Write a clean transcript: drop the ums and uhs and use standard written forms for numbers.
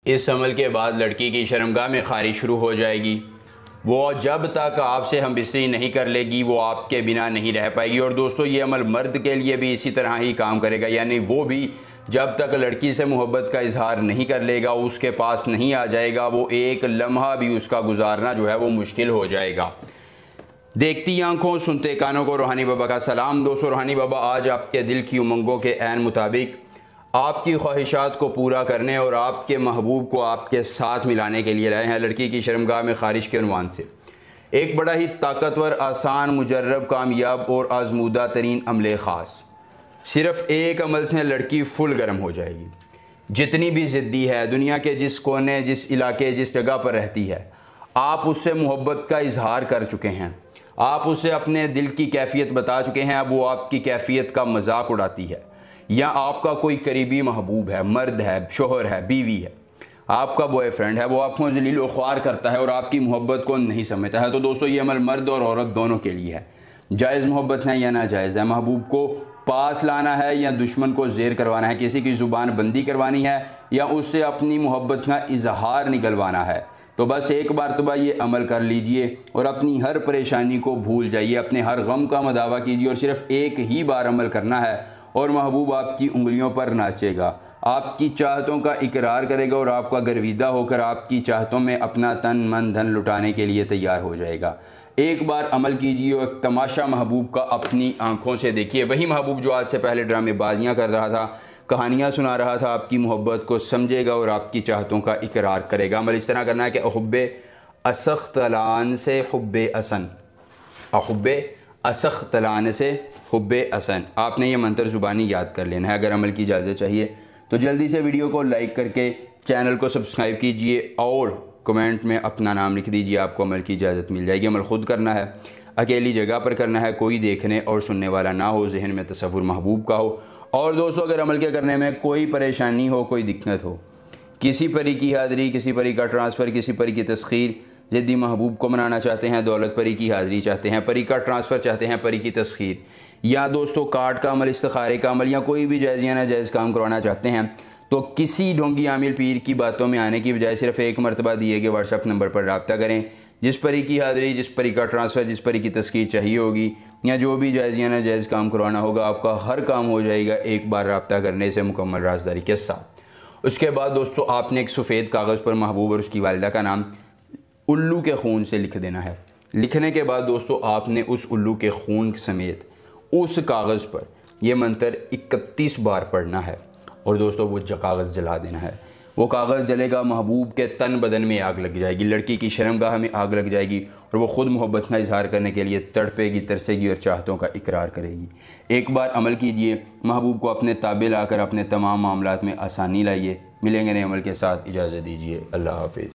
इस अमल के बाद लड़की की शर्मगाह में खारिश शुरू हो जाएगी। वो जब तक आपसे हमबिस्तरी नहीं कर लेगी वो आपके बिना नहीं रह पाएगी। और दोस्तों ये अमल मर्द के लिए भी इसी तरह ही काम करेगा, यानी वो भी जब तक लड़की से मोहब्बत का इजहार नहीं कर लेगा, उसके पास नहीं आ जाएगा, वो एक लम्हा भी उसका गुजारना जो है वो मुश्किल हो जाएगा। देखती आंखों सुनते कानों को रूहानी बाबा का सलाम। दोस्तों रूहानी बाबा आज आपके दिल की उमंगों के ऐन मुताबिक आपकी ख्वाहिशात को पूरा करने और आपके महबूब को आपके साथ मिलाने के लिए लाए हैं लड़की की शर्मगाह में खारिश के उन्वान से। एक बड़ा ही ताकतवर, आसान, मुजर्रब, कामयाब और आजमूदा तरीन अमले ख़ास। सिर्फ़ एक अमल से लड़की फुल गर्म हो जाएगी। जितनी भी ज़िद्दी है, दुनिया के जिस कोने, जिस इलाके, जिस जगह पर रहती है, आप उससे मोहब्बत का इजहार कर चुके हैं, आप उसे अपने दिल की कैफियत बता चुके हैं। अब वो आपकी कैफियत का मजाक उड़ाती है, या आपका कोई करीबी महबूब है, मर्द है, शोहर है, बीवी है, आपका बॉयफ्रेंड है, वो आपको जलील व ख्वार करता है और आपकी मोहब्बत को नहीं समझता है। तो दोस्तों ये अमल मर्द और औरत दोनों के लिए है। जायज़ मोहब्बत है या नाजायज़ है, महबूब को पास लाना है या दुश्मन को ज़ेर करवाना है, किसी की ज़ुबान बंदी करवानी है या उससे अपनी मोहब्बत का इजहार निकलवाना है, तो बस एक मरतबा ये अमल कर लीजिए और अपनी हर परेशानी को भूल जाइए, अपने हर गम का मदावा कीजिए और सिर्फ़ एक ही बार अमल करना है और महबूब आपकी उंगलियों पर नाचेगा, आपकी चाहतों का इकरार करेगा और आपका गर्विदा होकर आपकी चाहतों में अपना तन मन धन लुटाने के लिए तैयार हो जाएगा। एक बार अमल कीजिए और तमाशा महबूब का अपनी आंखों से देखिए। वही महबूब जो आज से पहले ड्रामेबाजियाँ कर रहा था, कहानियाँ सुना रहा था, आपकी मोहब्बत को समझेगा और आपकी चाहतों का इकरार करेगा। अमल इस तरह करना है कि अहुब्बे असख्तलान से हुब्बे असन, अहुब्बे असख्तलान से हुब्बे असन। आपने ये मंत्र ज़ुबानी याद कर लेना है। अगर अमल की इजाज़त चाहिए तो जल्दी से वीडियो को लाइक करके चैनल को सब्सक्राइब कीजिए और कमेंट में अपना नाम लिख दीजिए, आपको अमल की इजाज़त मिल जाएगी। अमल ख़ुद करना है, अकेली जगह पर करना है, कोई देखने और सुनने वाला ना हो, जहन में तसव्वुर महबूब का हो। और दोस्तों अगर अमल के करने में कोई परेशानी हो, कोई दिक्कत हो, किसी परी की हाज़िरी, किसी परी का ट्रांसफ़र, किसी परी की तस्खीर, ज़िद्दी महबूब को मनाना चाहते हैं, दौलत परी की हाज़िरी चाहते हैं, परी का ट्रांसफ़र चाहते हैं, परी की तस्खीर, या दोस्तों कार्ड का अमल, इस्तिखारे का अमल, या कोई भी जायज़ या नाजायज़ काम करवाना चाहते हैं, तो किसी ढोंगी आमिल पीर की बातों में आने की बजाय सिर्फ़ एक मरतबा दिए गए व्हाट्सएप नंबर पर रब्ता करें। जिस परी की हाज़िरी, जिस परी का ट्रांसफ़र, जिस परी की तस्खीर चाहिए होगी, या जो भी जायज़ या नाजायज़ काम करवाना होगा, आपका हर काम हो जाएगा एक बार रब्ता करने से मुकम्मल राज़दारी के साथ। उसके बाद दोस्तों आपने एक सफ़ेद कागज़ पर महबूब और उसकी वालिदा का नाम उल्लू के खून से लिख देना है। लिखने के बाद दोस्तों आपने उस उल्लू के खून समेत उस कागज़ पर यह मंत्र 31 बार पढ़ना है और दोस्तों वो कागज़ जला देना है। वो कागज़ जलेगा, महबूब के तन बदन में आग लग जाएगी, लड़की की शर्मगाह में आग लग जाएगी और वो ख़ुद मोहब्बत का इजहार करने के लिए तड़पेगी, तरसेगी और चाहतों का इकरार करेगी। एक बार अमल कीजिए, महबूब को अपने ताबे लाकर अपने तमाम मामलात में आसानी लाइए। मिलेंगे नए अमल के साथ, इजाज़त दीजिए। अल्लाह हाफ़िज़।